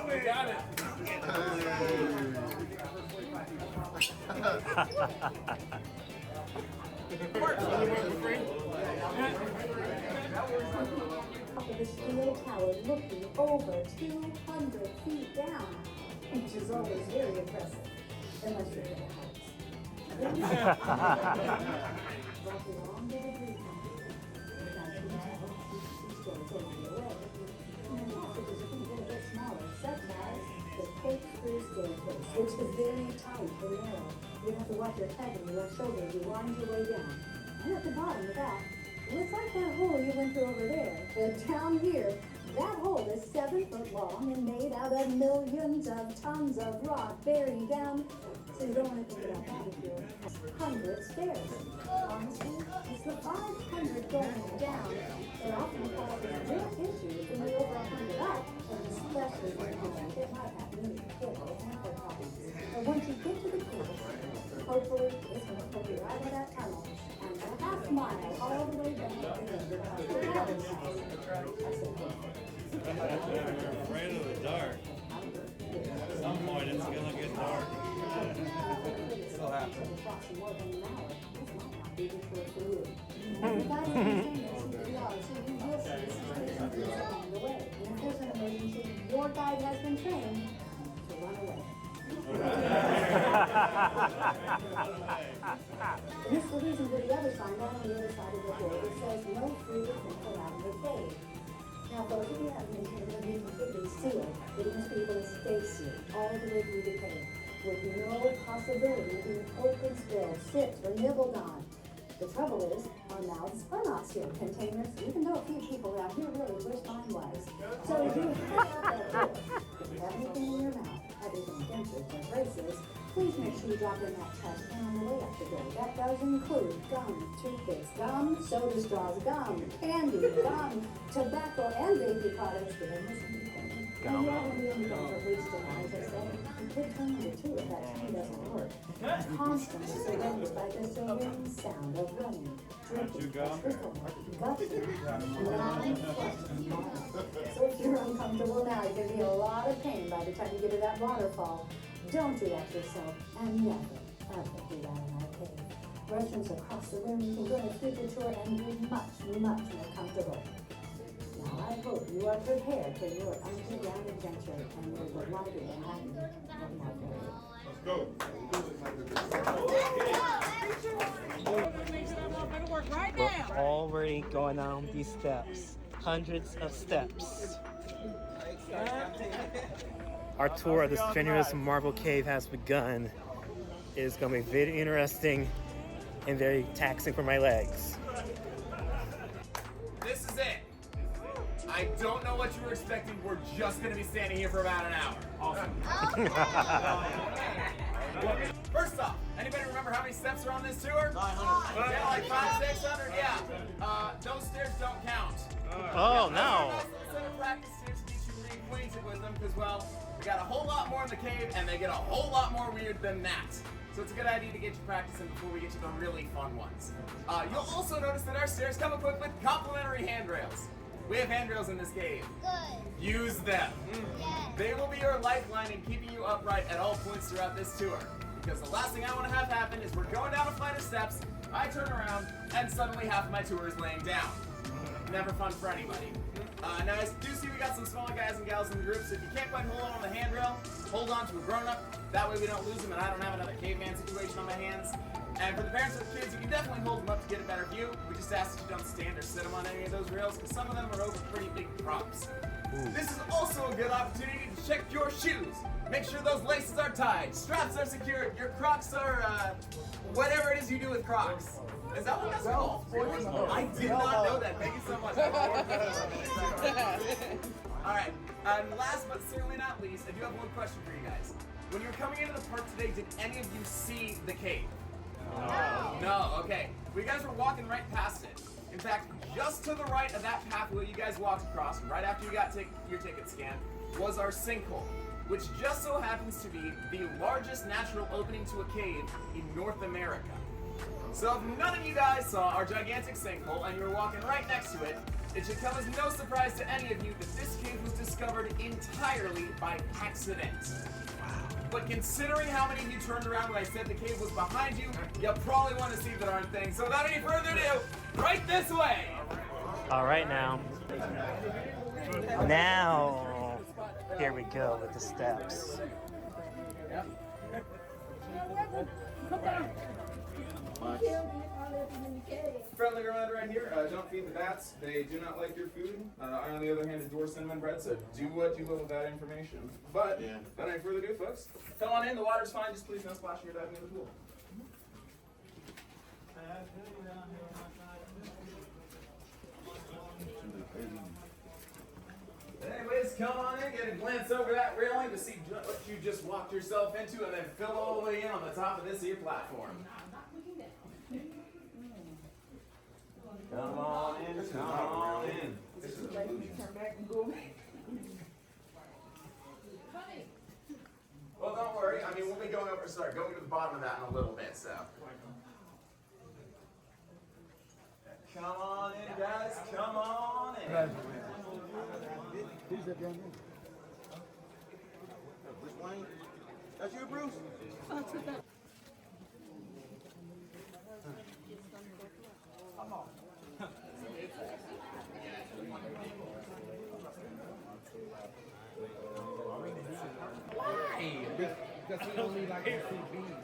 We got it. Top of the steel tower looking over 200 feet down, which is always very impressive, unless you're in a house. Walk along to the blue mountain. These stairs over your way. And the passages are going to get a bit smaller, such as the corkscrew staircase, which is very tight and narrow. You have to watch your head and your left shoulder as you wind your way down. And at the bottom of that, well, it's like that hole you went through over there, but down here, that hole is 7 foot long and made out of millions of tons of rock buried down. So you don't want to think about that if you're 100 stairs. Honestly, it's the 500 going down that often causes real issues when you're over 100 up, and especially when you get might have really pivotal ankle problems. But once you get to the cable, hopefully it's going to put you right in that tunnel. And a half mile all the way down to the cabin's house. You're afraid of the dark. At some point it's gonna get dark. Still happens. More than an hour. This might not be before for you. And the guy understands CPR, so you will see situations along the way. And if there's an emergency, your guide has been trained to run away. And this leads into the other sign down on the other side of the door that says no food can pull out of the cave. Now, those of you have mentioned it will be completely sealed. It must be able to stay sealed all the way through the cave, with no possibility of being opened, spilled, sipped, or nibbled on. The trouble is, our mouths are not sealed containers, even though a few people around here really wish mine was. So if you have that door, if you have anything in your mouth, other than dentures and braces, please make sure you drop in that trash can on the way out the door. That does include gum, toothpaste, gum, soda straws, gum, candy, gum, tobacco, and baby products. Did I miss anything? And you all want to be on the go for at least an hour, as I said. You could turn number 2 if that train doesn't work. It's constantly surrounded by the serene sound of rain, dripping, trickling, gushing, non-flushing water. So if you're uncomfortable now, you're going to be in a lot of pain by the time you get to that waterfall. Don't do that to yourself, and never, ever do that in our cave. Restrooms across the room, you can go on a future tour and be much, much more comfortable. Now, I hope you are prepared for your underground adventure, and you would like it to happen right now. Let's go. We're already going down these steps, hundreds of steps. Our tour of the strenuous marble cave has begun. It is going to be very interesting and very taxing for my legs. This is it. I don't know what you were expecting. We're just going to be standing here for about an hour. Awesome. First off, anybody remember how many steps are on this tour? 900. Yeah, like 500, 600, yeah. Those stairs don't count. Oh, no. Instead of practice stairs to get you reacquainted with them, because, well, we got a whole lot more in the cave, and they get a whole lot more weird than that. So it's a good idea to get you practicing before we get to the really fun ones. You'll also notice that our stairs come equipped with complimentary handrails. We have handrails in this cave. Good. Use them. Yes. They will be your lifeline in keeping you upright at all points throughout this tour. Because the last thing I want to have happen is we're going down a flight of steps, I turn around, and suddenly half of my tour is laying down. Never fun for anybody. Now, I do see we got some smaller guys and gals in the group, so if you can't quite hold on the handrail, hold on to a grown-up. That way we don't lose them and I don't have another caveman situation on my hands. And for the parents of the kids, you can definitely hold them up to get a better view. We just ask that you don't stand or sit them on any of those rails, because some of them are over pretty big props. This is also a good opportunity to check your shoes. Make sure those laces are tied, straps are secured, your Crocs are, whatever it is you do with Crocs. Is that what that's called? I did not know that. Thank you so much. Alright, and last but certainly not least, I do have one question for you guys. When you were coming into the park today, did any of you see the cave? No, okay. Well, you guys were walking right past it. In fact, just to the right of that pathway you guys walked across, right after you got your ticket scanned, was our sinkhole, which just so happens to be the largest natural opening to a cave in North America. So if none of you guys saw our gigantic sinkhole and you were walking right next to it, It should come as no surprise to any of you that this cave was discovered entirely by accident. Wow. But considering how many of you turned around when I said the cave was behind you, you'll probably want to see the darn thing. So without any further ado, right this way! All right, now, here we go with the steps. Friendly reminder right here, don't feed the bats. They do not like your food. I, on the other hand, adore cinnamon bread, so do what you will with that information. But, without any further ado, folks, come on in. The water's fine. Just please no splashing or diving in the pool. Anyways, come on in, get a glance over that railing to see what you just walked yourself into, and then fill all the way in on the top of this here platform. Come on in, come on in. Well, don't worry. I mean, we'll be going to the bottom of that in a little bit, so. Come on in, guys. Come on in. Who's that down there? Bruce Wayne? That's you, Bruce? Why? Because he only likes to see bees.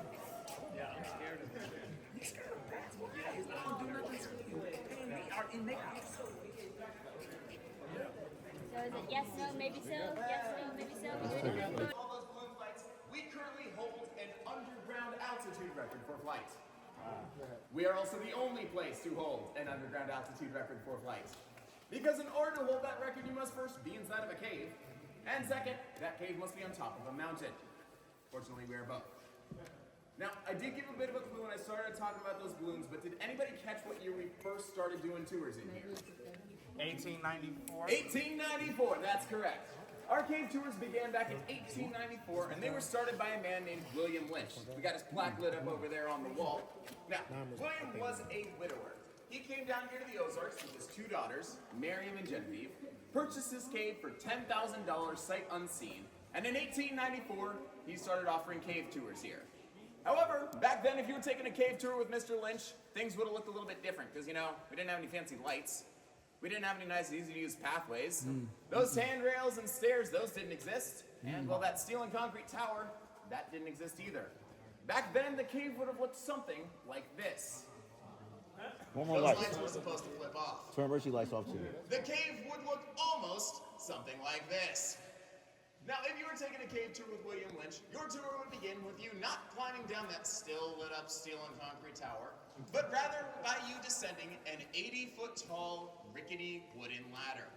Yeah, I'm scared of him. He's scared of bats? Yeah, he's not going to do nothing to you. They are in their house. So is it yes, no, maybe so, yes, no, maybe so? All those balloon flights, we currently hold an underground altitude record for flight. We are also the only place to hold an underground altitude record for flight. Because in order to hold that record, you must first be inside of a cave. And second, that cave must be on top of a mountain. Fortunately, we are both. Now, I did give a bit of a clue when I started talking about those balloons, but did anybody catch what year we first started doing tours in here? 1894. 1894, that's correct. Our cave tours began back in 1894, and they were started by a man named William Lynch. We got his plaque lit up over there on the wall. Now, William was a widower. He came down here to the Ozarks with his two daughters, Miriam and Genevieve, purchased his cave for $10,000 sight unseen, and in 1894, he started offering cave tours here. However, back then, if you were taking a cave tour with Mr. Lynch, things would have looked a little bit different, because, you know, we didn't have any fancy lights. We didn't have any nice, easy-to-use pathways. Those handrails and stairs, those didn't exist. And, well, that steel and concrete tower, that didn't exist either. Back then, the cave would have looked something like this. One more Those light. lights were supposed to flip off. Turn emergency lights off too. The cave would look almost something like this. Now, if you were taking a cave tour with William Lynch, your tour would begin with you not climbing down that still lit up steel and concrete tower, but rather by you descending an 80-foot tall, rickety wooden ladder.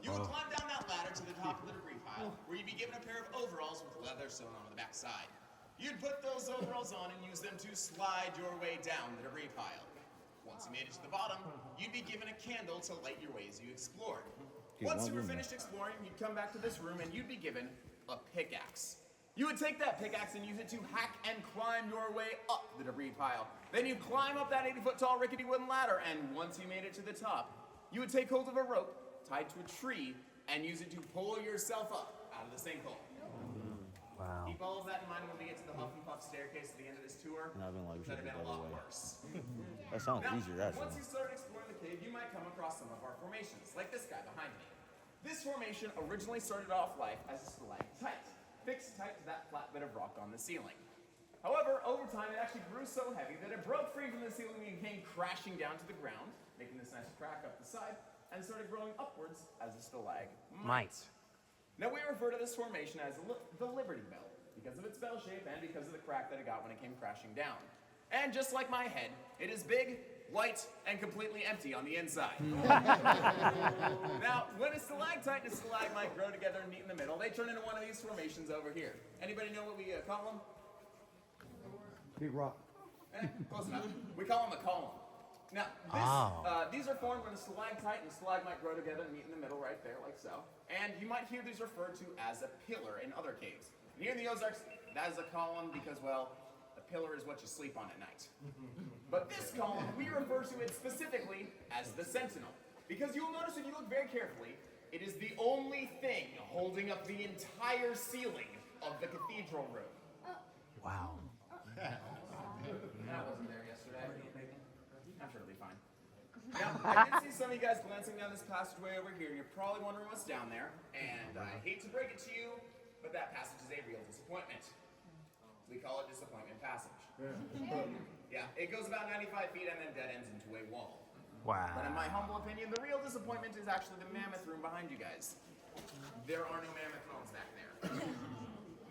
You would climb down that ladder to the top of the debris pile, where you'd be given a pair of overalls with leather sewn on the back side. You'd put those overalls on and use them to slide your way down the debris pile. Once you made it to the bottom, you'd be given a candle to light your way as you explored. Once you were finished exploring, you'd come back to this room and you'd be given a pickaxe. You would take that pickaxe and use it to hack and climb your way up the debris pile. Then you'd climb up that 80-foot tall rickety wooden ladder, and once you made it to the top, you would take hold of a rope tied to a tree and use it to pull yourself up out of the sinkhole. Wow. Keep all of that in mind when we get to the Huff and Puff staircase at the end of this tour. And I've been like, Could have been a lot worse. That sounds Now, easier actually. once you start exploring the cave, you might come across some of our formations, like this guy behind me. This formation originally started off life as a stalactite, fixed tight to that flat bit of rock on the ceiling. However, over time, it actually grew so heavy that it broke free from the ceiling and came crashing down to the ground, making this nice crack up the side, and started growing upwards as a stalagmite. Now, we refer to this formation as the Liberty Bell, because of its bell shape and because of the crack that it got when it came crashing down. And just like my head, it is big, white, and completely empty on the inside. Now, when a stalactite and a stalagmite grow together and meet in the middle, they turn into one of these formations over here. Anybody know what we call them? Big rock. Close enough. We call them a column. Now, these are formed when a stalactite and a stalagmite grow together and meet in the middle right there, like so. And you might hear these referred to as a pillar in other caves. And here in the Ozarks, that is a column because, well, a pillar is what you sleep on at night. But this column, we refer to it specifically as the sentinel. Because you will notice if you look very carefully, it is the only thing holding up the entire ceiling of the cathedral room. Wow. That wasn't there yesterday. I'm sure it'll be fine. Now, I did see some of you guys glancing down this passageway over here. You're probably wondering what's down there, and I hate to break it to you, but that passage is a real disappointment. We call it Disappointment Passage. Yeah, it goes about 95 feet and then dead ends into a wall. Wow. But in my humble opinion, the real disappointment is actually the mammoth room behind you guys. There are no mammoth bones back there.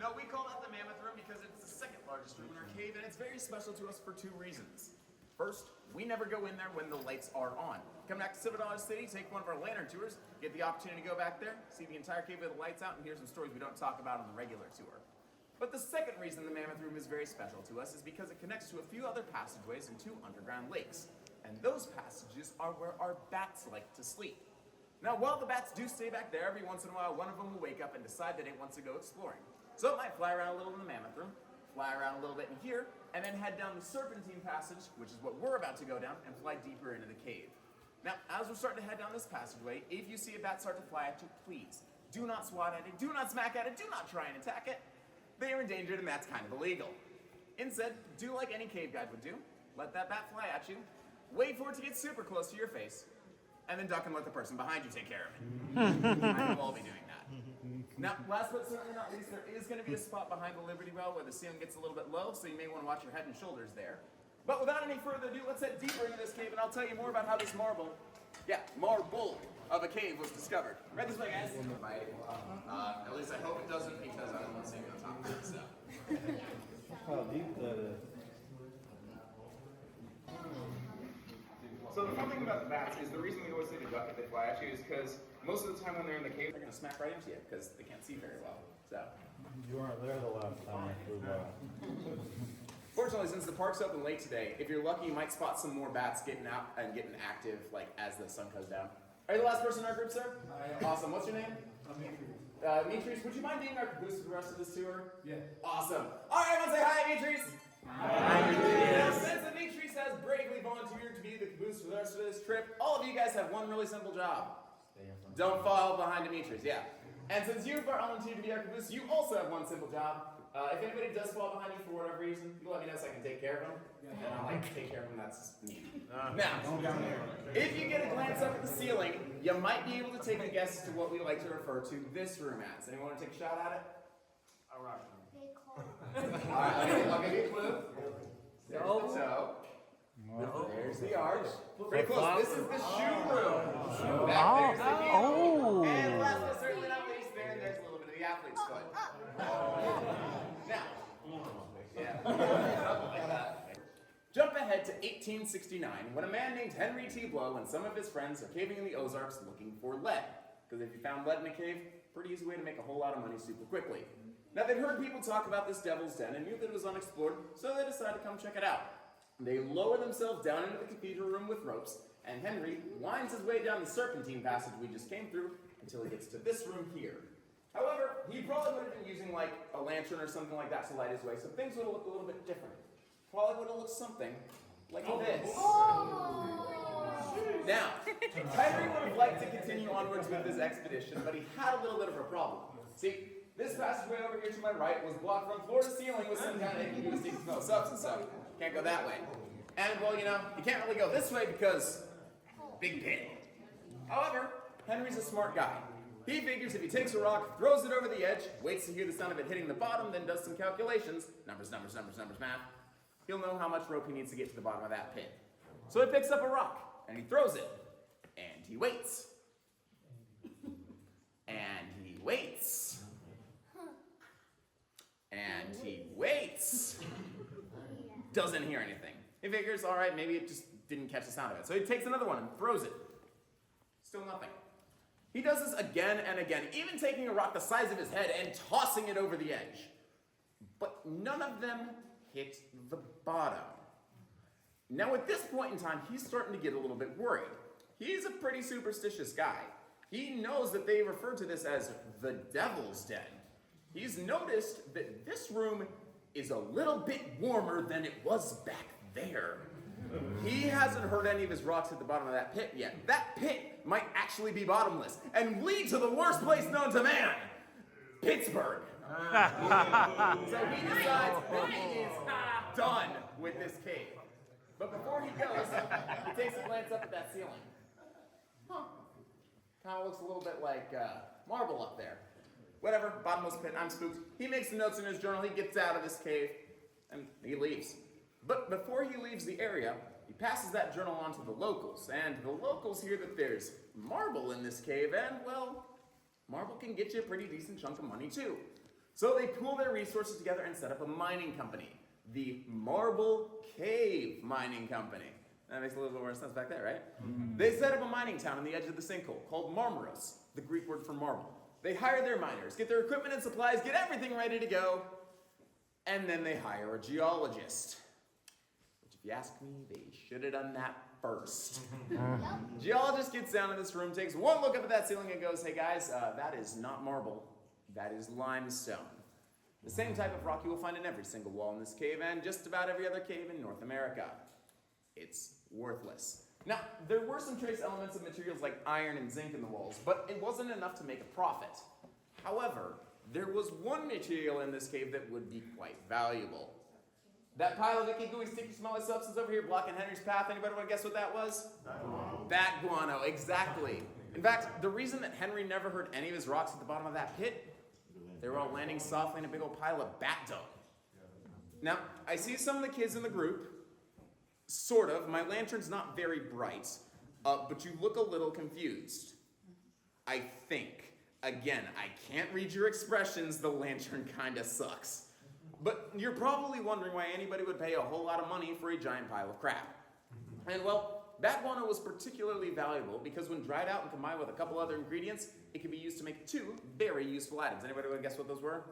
No, we call that the mammoth room because it's the second largest room in our cave, and it's very special to us for two reasons. First, we never go in there when the lights are on. Come back to $7 City, take one of our lantern tours, get the opportunity to go back there, see the entire cave with the lights out, and hear some stories we don't talk about on the regular tour. But the second reason the mammoth room is very special to us is because it connects to a few other passageways and 2 underground lakes. And those passages are where our bats like to sleep. Now, while the bats do stay back there, every once in a while, one of them will wake up and decide that it wants to go exploring. So it might fly around a little in the mammoth room, fly around a little bit in here, and then head down the serpentine passage, which is what we're about to go down, and fly deeper into the cave. Now, as we're starting to head down this passageway, if you see a bat start to fly at you, please do not swat at it, do not smack at it, do not try and attack it. They are endangered, and that's kind of illegal. Instead, do like any cave guide would do. Let that bat fly at you, wait for it to get super close to your face, and then duck and let the person behind you take care of it. I will all be doing that. Now, last but certainly not least, there is going to be a spot behind the Liberty Well where the ceiling gets a little bit low, so you may want to watch your head and shoulders there. But without any further ado, let's head deeper into this cave, and I'll tell you more about how this marble of a cave was discovered. Right this way, guys. At least I hope it doesn't, because I don't want to stand on top of it, so. How deep that is. So the fun thing about the bats is the reason we always say to duck if they fly at you is because most of the time when they're in the cave, they're going to smack right into you because they can't see very well. So. You weren't there the last time I flew by. Fortunately, since the park's open late today, if you're lucky, you might spot some more bats getting out and getting active, like as the sun goes down. Are you the last person in our group, sir? Awesome. What's your name? Demetrius. Would you mind being our caboose for the rest of this tour? Yeah. Awesome. All right, everyone say hi, Demetrius. Hi, Demetrius. Since Demetrius has bravely volunteered to be the caboose for the rest of this trip, all of you guys have one really simple job. Don't fall behind Demetrius. Yeah. And since you've volunteered to be our caboose, you also have one simple job. If anybody does fall behind you for whatever reason, you let me know so I can take care of them. And I'll take care of them, that's me. Now, if you get a glance up at the ceiling, you might be able to take a guess as to what we like to refer to this room as. Anyone want to take a shot at it? Alright, I'll give you a clue. There's the toe. There's the arch. Pretty close. This is the shoe room. Back there's the heel. And last but certainly not least, there's a little bit of the athlete's foot. Now, jump ahead to 1869 when a man named Henry T. Blow and some of his friends are caving in the Ozarks looking for lead. Because if you found lead in a cave, pretty easy way to make a whole lot of money super quickly. Now they'd heard people talk about this devil's den and knew that it was unexplored, so they decided to come check it out. They lower themselves down into the cathedral room with ropes, and Henry winds his way down the serpentine passage we just came through until he gets to this room here. However, he probably would have been using like a lantern or something like that to light his way, so things would have looked a little bit different. Probably would have looked something like this. Now, Henry would have liked to continue onwards with his expedition, but he had a little bit of a problem. See, this passageway over here to my right was blocked from floor to ceiling with some kind of acoustic substance, so can't go that way. And, well, you know, you can't really go this way because big pit. However, Henry's a smart guy. He figures if he takes a rock, throws it over the edge, waits to hear the sound of it hitting the bottom, then does some calculations, numbers, math, he'll know how much rope he needs to get to the bottom of that pit. So he picks up a rock, and he throws it, and he waits. And he waits. And he waits. Doesn't hear anything. He figures, all right, maybe it just didn't catch the sound of it. So he takes another one and throws it. Still nothing. He does this again and again, even taking a rock the size of his head and tossing it over the edge. But none of them hit the bottom. Now at this point in time, he's starting to get a little bit worried. He's a pretty superstitious guy. He knows that they refer to this as the devil's den. He's noticed that this room is a little bit warmer than it was back there. He hasn't heard any of his rocks at the bottom of that pit yet. That pit might actually be bottomless and lead to the worst place known to man, Pittsburgh. So he decides that he is done with this cave. But before he goes, he takes a glance up at that ceiling. Huh. Kind of looks a little bit like marble up there. Whatever, bottomless pit, I'm spooked. He makes some notes in his journal, he gets out of this cave, and he leaves. But before he leaves the area, he passes that journal on to the locals, and the locals hear that there's marble in this cave, and, well, marble can get you a pretty decent chunk of money, too. So they pool their resources together and set up a mining company, the Marble Cave Mining Company. That makes a little more sense back there, right? Mm-hmm. They set up a mining town on the edge of the sinkhole called Marmaros, the Greek word for marble. They hire their miners, get their equipment and supplies, get everything ready to go, and then they hire a geologist. Which, if you ask me, they should have done that first. Geologist gets down in this room, takes one look up at that ceiling and goes, hey guys, that is not marble, that is limestone. The same type of rock you will find in every single wall in this cave and just about every other cave in North America. It's worthless. Now, there were some trace elements of materials like iron and zinc in the walls, but it wasn't enough to make a profit. However, there was one material in this cave that would be quite valuable. That pile of icky, gooey, sticky, smelly substance over here blocking Henry's path, anybody want to guess what that was? Bat guano, exactly. In fact, the reason that Henry never heard any of his rocks at the bottom of that pit, they were all landing softly in a big old pile of bat dung. Now, I see some of the kids in the group, sort of. My lantern's not very bright, but you look a little confused. I think. Again, I can't read your expressions, the lantern kinda sucks. But you're probably wondering why anybody would pay a whole lot of money for a giant pile of crap. And well, bat guano was particularly valuable because when dried out and combined with a couple other ingredients, it could be used to make two very useful items. Anybody want to guess what those were?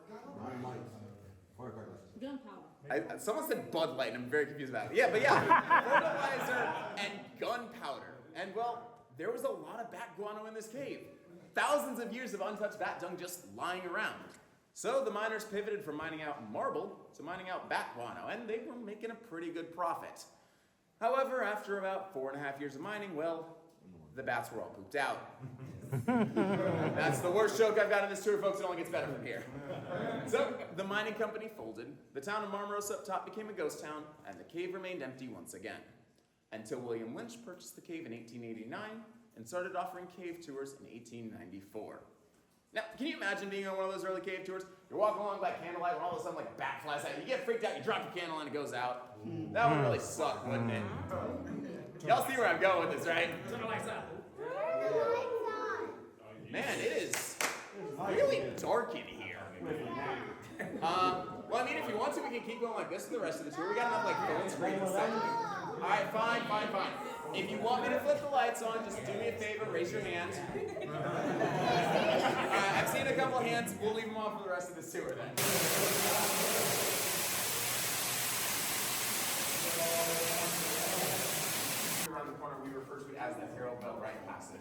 Gunpowder. Someone said Bud Light, and I'm very confused about it. Yeah, but yeah, fertilizer and gunpowder. And well, there was a lot of bat guano in this cave. Thousands of years of untouched bat dung just lying around. So the miners pivoted from mining out marble to mining out bat guano, and they were making a pretty good profit. However, after about 4.5 years of mining, well, the bats were all pooped out. That's the worst joke I've got on this tour, folks. It only gets better from here. So, the mining company folded, the town of Marmaros up top became a ghost town, and the cave remained empty once again. Until William Lynch purchased the cave in 1889 and started offering cave tours in 1894. Now, can you imagine being on one of those early cave tours? You're walking along by candlelight when all of a sudden like a bat flies at you. You get freaked out, you drop your candle and it goes out. That would really suck, wouldn't it? Y'all see where I'm going with this, right? Turn the lights up. Man, it is really dark in here. Well, I mean, if you want to, we can keep going like this for the rest of the tour. We got enough like phone screens and stuff. All right, fine. If you want me to flip the lights on, just do me a favor, raise your hand. I've seen a couple hands. We'll leave them on for the rest of this tour then. Around the corner, we refer to it as the Harold Bell Wright passage.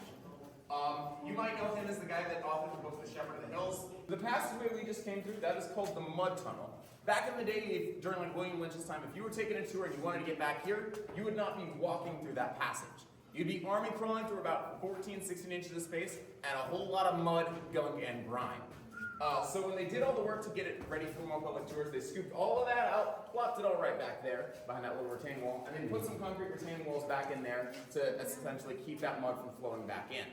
You might know him as the guy that authored the book The Shepherd of the Hills. The passageway we just came through, that is called the Mud Tunnel. Back in the day, during like William Lynch's time, if you were taking a tour and you wanted to get back here, you would not be walking through that passage. You'd be army crawling through about 14, 16 inches of space and a whole lot of mud, gunk, and grime. So when they did all the work to get it ready for more public tours, they scooped all of that out, plopped it all right back there behind that little retaining wall, and then put some concrete retaining walls back in there to essentially keep that mud from flowing back in.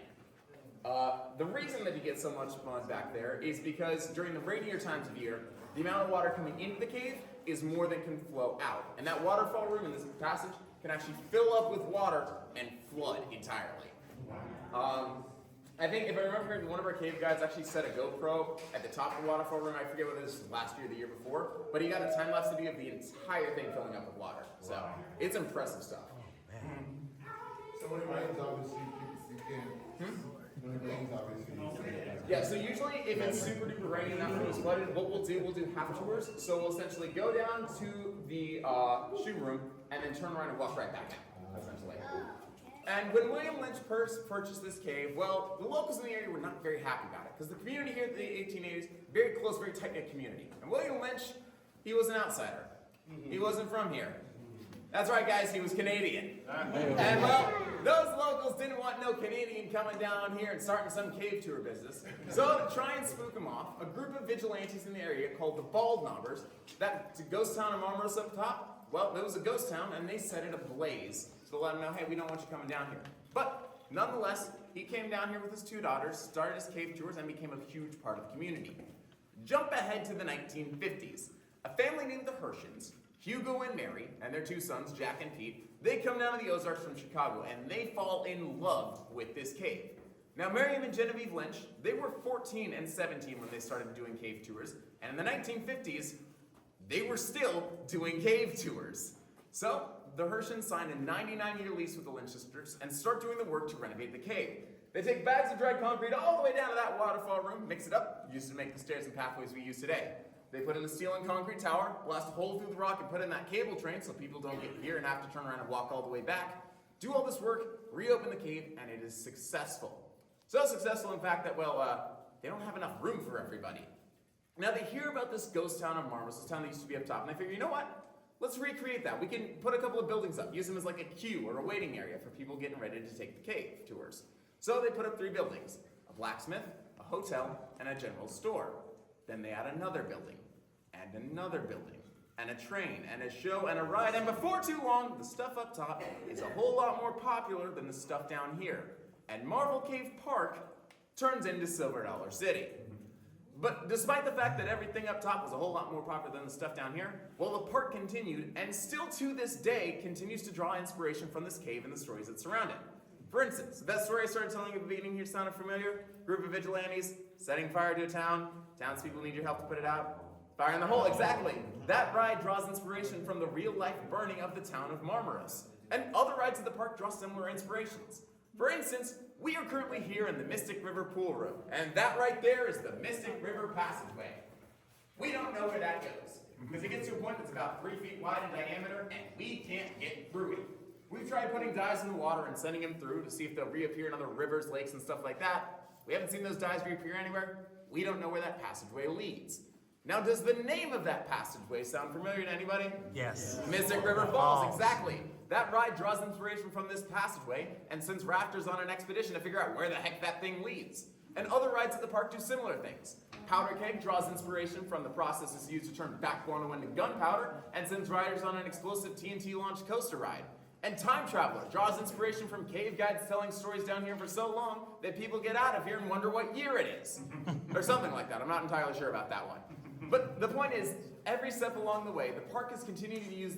The reason that you get so much mud back there is because during the rainier times of year, the amount of water coming into the cave is more than can flow out. And that waterfall room in this passage can actually fill up with water and flood entirely. I think, if I remember correctly, one of our cave guides actually set a GoPro at the top of the waterfall room. I forget whether this was last year or the year before, but he got a time-lapse video of the entire thing filling up with water. So, it's impressive stuff. So when it rains, obviously, you can't. When it rains, obviously, you can't. Yeah, so usually if it's super duper raining and that room is flooded, what we'll do half tours. So we'll essentially go down to the shoe room and then turn around and walk right back out, essentially. And when William Lynch purchased this cave, well, the locals in the area were not very happy about it because the community here in the 1880s, very close, very tight-knit community. And William Lynch, he was an outsider. He wasn't from here. That's right, guys, he was Canadian. And well, those locals didn't want no Canadian coming down here and starting some cave tour business. So to try and spook him off, a group of vigilantes in the area called the Bald Knobbers, that's a ghost town of Marmaros up top, well, it was a ghost town and they set it ablaze to let him know, hey, we don't want you coming down here. But nonetheless, he came down here with his 2 daughters, started his cave tours, and became a huge part of the community. Jump ahead to the 1950s. A family named the Hershins, Hugo and Mary, and their 2 sons, Jack and Pete, they come down to the Ozarks from Chicago, and they fall in love with this cave. Now, Miriam and Genevieve Lynch, they were 14 and 17 when they started doing cave tours, and in the 1950s, they were still doing cave tours. So, the Hershins signed a 99-year lease with the Lynch sisters and start doing the work to renovate the cave. They take bags of dry concrete all the way down to that waterfall room, mix it up, used to make the stairs and pathways we use today. They put in a steel and concrete tower, blast a hole through the rock, and put in that cable train so people don't get here and have to turn around and walk all the way back. Do all this work, reopen the cave, and it is successful. So successful, in fact, that, well, they don't have enough room for everybody. Now, they hear about this ghost town of Marmaros, this town that used to be up top, and they figure, you know what? Let's recreate that. We can put a couple of buildings up, use them as like a queue or a waiting area for people getting ready to take the cave tours. So they put up 3 buildings, a blacksmith, a hotel, and a general store. Then they add another building, and another building, and a train, and a show, and a ride, and before too long, the stuff up top is a whole lot more popular than the stuff down here. And Marvel Cave Park turns into Silver Dollar City. But despite the fact that everything up top was a whole lot more popular than the stuff down here, well, the park continued, and still to this day, continues to draw inspiration from this cave and the stories that surround it. For instance, that story I started telling you at the beginning here sounded familiar? Group of vigilantes, setting fire to a town, townspeople need your help to put it out. Fire in the hole, exactly. That ride draws inspiration from the real-life burning of the town of Marmaros. And other rides at the park draw similar inspirations. For instance, we are currently here in the Mystic River Pool Room, and that right there is the Mystic River Passageway. We don't know where that goes, because it gets to a point that's about 3 feet wide in diameter, and we can't get through it. We've tried putting dyes in the water and sending them through to see if they'll reappear in other rivers, lakes, and stuff like that. We haven't seen those dyes reappear anywhere. We don't know where that passageway leads. Now, does the name of that passageway sound familiar to anybody? Yes. Mystic River Falls, exactly. That ride draws inspiration from this passageway and sends rafters on an expedition to figure out where the heck that thing leads. And other rides at the park do similar things. Powder Keg draws inspiration from the processes used to turn back guano into gunpowder and sends riders on an explosive TNT-launched coaster ride. And Time Traveler draws inspiration from cave guides telling stories down here for so long that people get out of here and wonder what year it is. Or something like that. I'm not entirely sure about that one. But the point is, every step along the way, the park is continuing to use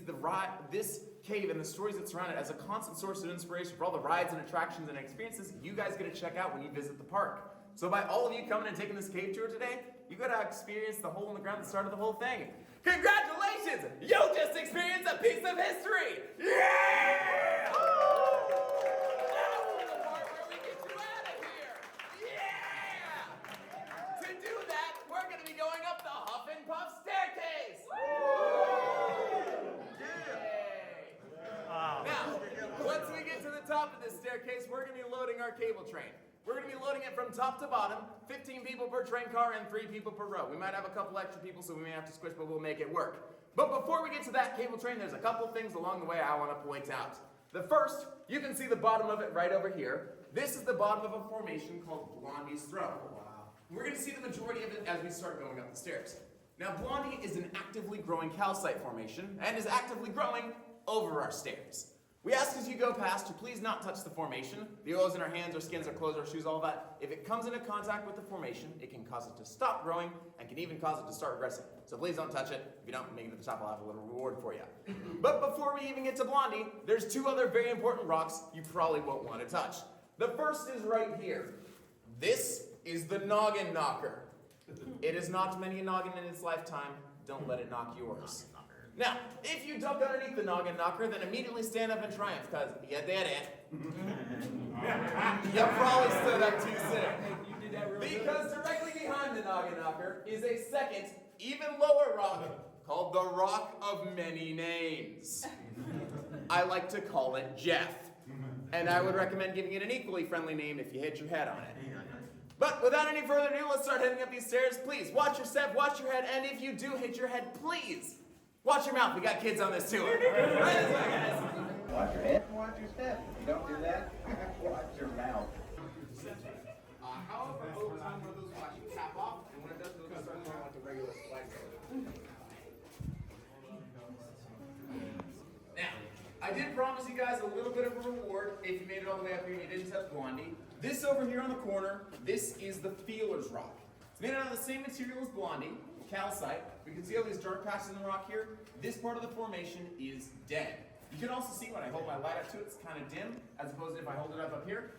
this cave and the stories that surround it as a constant source of inspiration for all the rides and attractions and experiences you guys get to check out when you visit the park. So by all of you coming and taking this cave tour today, you got to experience the hole in the ground that started the whole thing. Congratulations! You just experienced a piece of history! Yeah! Now to the part where we get you out of here! Yeah! To do that, we're going to be going up the Huff and Puff staircase! Yay! Now, once we get to the top of this staircase, we're going to be loading our cable train. We're going to be loading it from top to bottom, 15 people per train car and 3 people per row. We might have a couple extra people, so we may have to squish, but we'll make it work. But before we get to that cable train, there's a couple things along the way I want to point out. The first, you can see the bottom of it right over here. This is the bottom of a formation called Blondie's Throw. Wow. We're going to see the majority of it as we start going up the stairs. Now, Blondie is an actively growing calcite formation and is actively growing over our stairs. We ask as you go past to please not touch the formation, the oils in our hands, our skins, our clothes, our shoes, all that. If it comes into contact with the formation, it can cause it to stop growing and can even cause it to start regressing. So please don't touch it. If you don't make it to the top, I'll have a little reward for you. But before we even get to Blondie, there's 2 other very important rocks you probably won't want to touch. The first is right here. This is the Noggin Knocker. It has knocked many a noggin in its lifetime. Don't let it knock yours. Now, if you duck underneath the Noggin Knocker, then immediately stand up in triumph, because you did it. You probably stood up too soon. Because directly behind the Noggin Knocker is a second, even lower rock, called the Rock of Many Names. I like to call it Jeff. And I would recommend giving it an equally friendly name if you hit your head on it. But without any further ado, let's start heading up these stairs. Please, watch your step, watch your head, and if you do hit your head, please Watch your mouth, we got kids on this tour. Right this way, guys. Watch your head and watch your step. If you don't do that, watch your mouth. However, over time, one of those watch you tap off, and when it does, it'll start going like a regular slide. Now, I did promise you guys a little bit of a reward if you made it all the way up here and you didn't touch Blondie. This over here on the corner, this is the Feeler's Rock. It's made out of the same material as Blondie, calcite. We can see all these dark patches in the rock here. This part of the formation is dead. You can also see when I hold my light up to it, it's kind of dim, as opposed to if I hold it up here,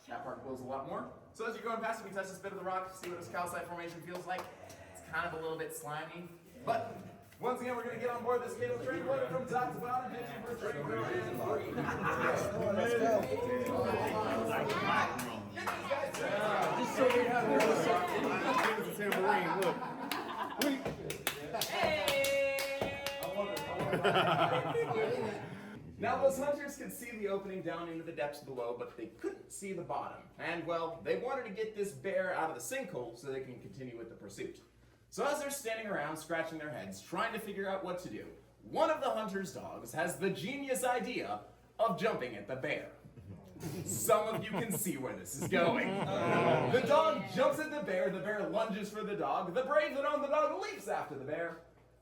that part glows a lot more. So as you're going past it, we touch this bit of the rock, see what this calcite formation feels like. It's kind of a little bit slimy, but once again, we're going to get on board this cable train, load it from top to bottom, hit you for train crew and let's go. Just so we have a tambourine, look. Now those hunters could see the opening down into the depths below, but they couldn't see the bottom. And well, they wanted to get this bear out of the sinkhole so they can continue with the pursuit. So as they're standing around scratching their heads, trying to figure out what to do, one of the hunter's dogs has the genius idea of jumping at the bear. Some of you can see where this is going. The dog jumps at the bear lunges for the dog, the brave that owned the dog leaps after the bear,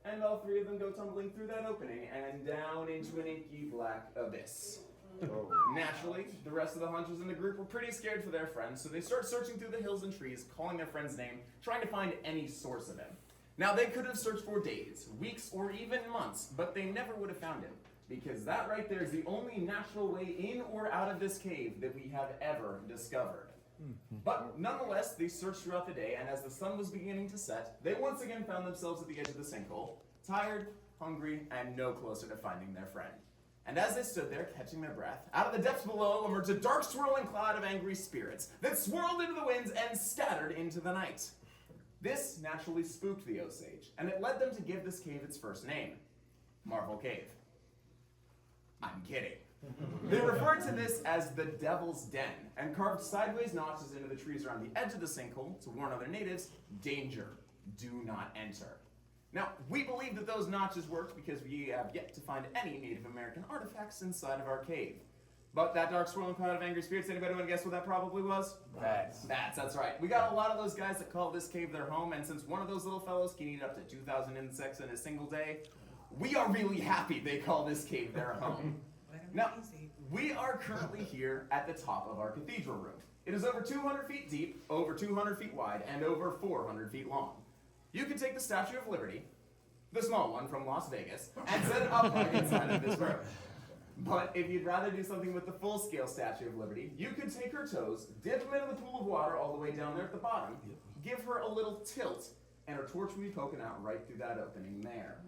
and all three of them go tumbling through that opening and down into an inky black abyss. Naturally, the rest of the hunters in the group were pretty scared for their friends, so they start searching through the hills and trees, calling their friend's name, trying to find any source of him. Now, they could have searched for days, weeks, or even months, but they never would have found him, because that right there is the only natural way in or out of this cave that we have ever discovered. But nonetheless, they searched throughout the day, and as the sun was beginning to set, they once again found themselves at the edge of the sinkhole, tired, hungry, and no closer to finding their friend. And as they stood there, catching their breath, out of the depths below emerged a dark swirling cloud of angry spirits that swirled into the winds and scattered into the night. This naturally spooked the Osage, and it led them to give this cave its first name, Marvel Cave. I'm kidding. They referred to this as the Devil's Den, and carved sideways notches into the trees around the edge of the sinkhole to warn other natives, danger, do not enter. Now, we believe that those notches worked because we have yet to find any Native American artifacts inside of our cave. But that dark swirling cloud of angry spirits, anybody want to guess what that probably was? Bats, that's right. We got a lot of those guys that call this cave their home, and since one of those little fellows can eat up to 2,000 insects in a single day, we are really happy they call this cave their home. Now, we are currently here at the top of our cathedral room. It is over 200 feet deep, over 200 feet wide, and over 400 feet long. You can take the Statue of Liberty, the small one from Las Vegas, and set it upright inside of this room. But if you'd rather do something with the full-scale Statue of Liberty, you could take her toes, dip them into the pool of water all the way down there at the bottom, give her a little tilt, and her torch will be poking out right through that opening there.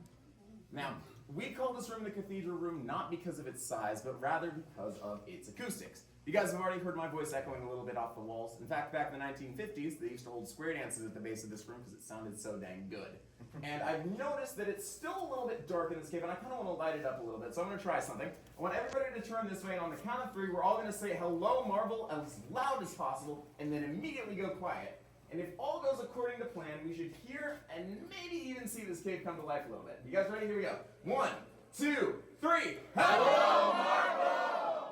Now, we call this room the Cathedral Room not because of its size, but rather because of its acoustics. You guys have already heard my voice echoing a little bit off the walls. In fact, back in the 1950s, they used to hold square dances at the base of this room because it sounded so dang good. And I've noticed that it's still a little bit dark in this cave, and I kind of want to light it up a little bit, so I'm going to try something. I want everybody to turn this way, and on the count of 3, we're all going to say hello, Marvel, as loud as possible, and then immediately go quiet. And if all goes according to plan, we should hear and maybe even see this cave come to life a little bit. You guys ready? Here we go. 1, 2, 3. Hello, Marvel!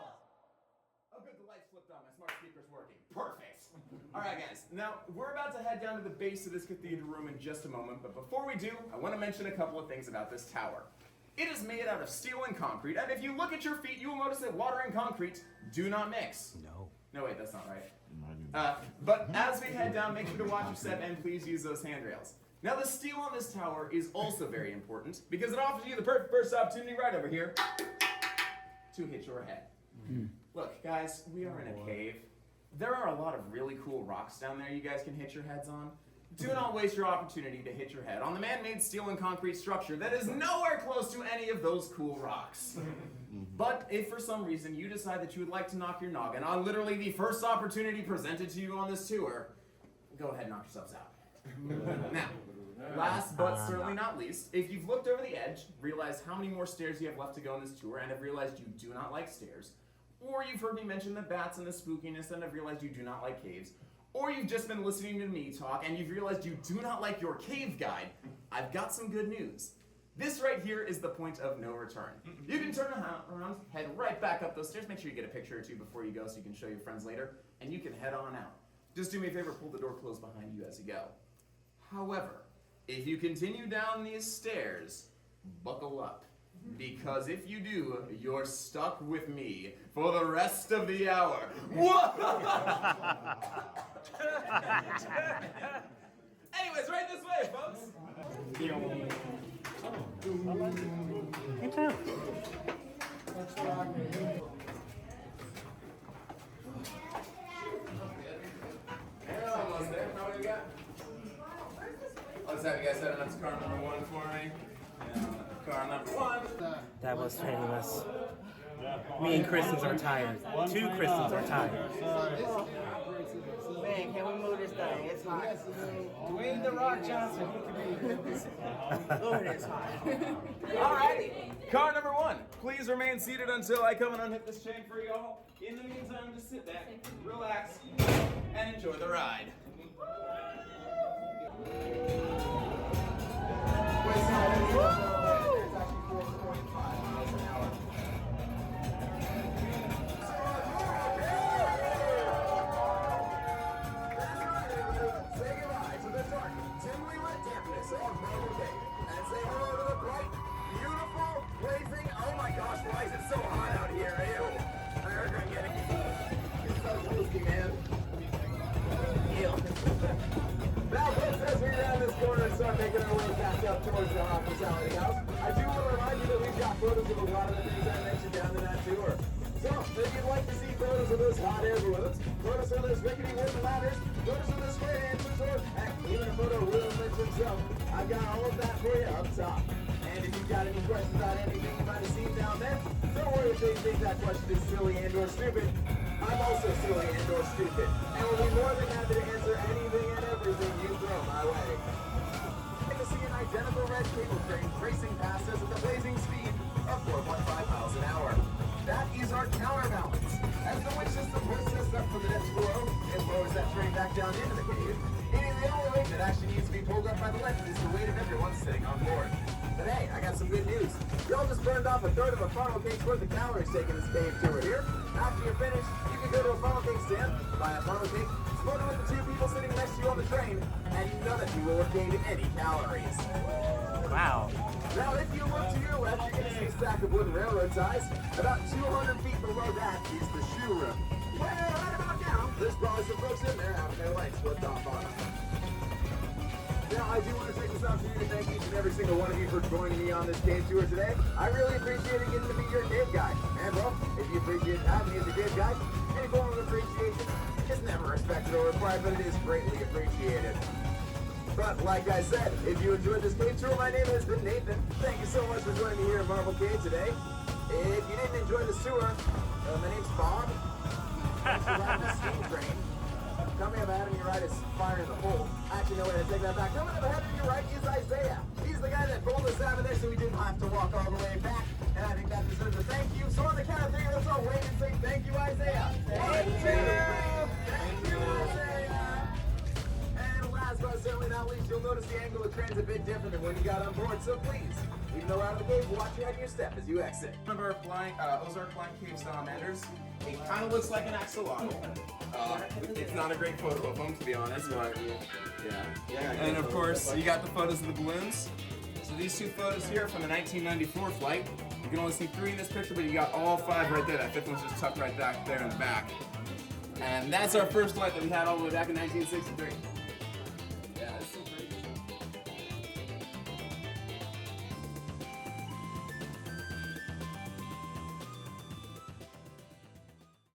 Oh, good. The lights flipped on. My smart speaker's working. Perfect. All right, guys. Now, we're about to head down to the base of this cathedral room in just a moment. But before we do, I want to mention a couple of things about this tower. It is made out of steel and concrete. And if you look at your feet, you will notice that water and concrete do not mix. No, wait, that's not right. But as we head down, make sure to watch your step and please use those handrails. Now, the steel on this tower is also very important because it offers you the perfect first opportunity right over here to hit your head. Look, guys, we are in a cave. There are a lot of really cool rocks down there you guys can hit your heads on. Do not waste your opportunity to hit your head on the man-made steel and concrete structure that is nowhere close to any of those cool rocks. But if for some reason you decide that you would like to knock your noggin on literally the first opportunity presented to you on this tour, go ahead and knock yourselves out. Now, last but certainly not least, if you've looked over the edge, realized how many more stairs you have left to go on this tour, and have realized you do not like stairs, or you've heard me mention the bats and the spookiness and have realized you do not like caves, or you've just been listening to me talk and you've realized you do not like your cave guide, I've got some good news. This right here is the point of no return. You can turn around, head right back up those stairs. Make sure you get a picture or two before you go so you can show your friends later, and you can head on out. Just do me a favor, pull the door closed behind you as you go. However, if you continue down these stairs, buckle up. Because if you do, you're stuck with me for the rest of the hour. Anyways, right this way, folks. Hey, Pam. Yeah, almost there. How many we got? Let's have you guys set up to car number 1 for me. Yeah, car number 1. That was strenuous. Me and Kristens are tired. 2 Kristens are tired. Man, can we move this thing? It's hot. Dwayne The Rock Johnson. Oh, it is hot. Alrighty. Car number 1. Please remain seated until I come and unhip this chain for y'all. In the meantime, just sit back, relax, and enjoy the ride. Making our way back up towards the hospitality house. I do want to remind you that we've got photos of a lot of the things I mentioned down in that tour. So, if you'd like to see photos of those hot air balloons, photos of those rickety wooden ladders, photos of those square answers, or heck, even a photo of Will Lynch himself, I've got all of that for you up top. And if you've got any questions about anything you might have seen down there, don't worry if you think that question is silly and or stupid. I'm also silly and or stupid, and will be more than happy to answer anything and everything you throw my way. See an identical red cable train racing past us at the blazing speed of 4.5 miles an hour. That is our counterbalance. As the wind system lifts us up from the depths below and lowers that train back down into the cave, it is the only weight that actually needs to be pulled up by the length is the weight of everyone sitting on board. But hey, I got some good news. Y'all just burned off a third of a funnel cake's worth of calories taking this cave tour here. After you're finished, you can go to a funnel cake stand, buy a funnel cake, split it with the 2 people sitting next to you on the train, and none of you will have gained any calories. Wow. Now, if you look to your left, you're going to see a stack of wooden railroad ties. About 200 feet below that is the shoe room. Well, right about now, there's probably some folks in there having their lights flipped off on them. Now, I do want to take this opportunity to thank each and every single one of you for joining me on this cave tour today. I really appreciated getting to be your cave guide. And, well, if you appreciate having me as a cave guide, any form of appreciation is never expected or required, but it is greatly appreciated. But like I said, if you enjoyed this cave tour, my name has been Nathan. Thank you so much for joining me here at Marble Cave today. If you didn't enjoy the tour, my name's Bob. Thanks for riding the steam train. Coming up ahead on your right is Fire in the Hole. Actually, no way to take that back. Coming up ahead on your right is Isaiah. He's the guy that pulled us out of there so we didn't have to walk all the way back. And I think that deserves a thank you. So on the count of 3, let's all wave and say thank you, Isaiah. Thank you. Thank you, Isaiah. And last but certainly not least, you'll notice the angle of the train's a bit different than when you got on board. So please, even though we're out of the cave, watch your head and your step as you exit. One of our Ozark Flying Cave salamanders. It kind of looks like an axolotl. It's not a great photo of them, to be honest, but yeah. And of course, you got the photos of the balloons. So these 2 photos here from the 1994 flight. You can only see 3 in this picture, but you got all 5 right there. That 5th one's just tucked right back there in the back. And that's our first flight that we had all the way back in 1963.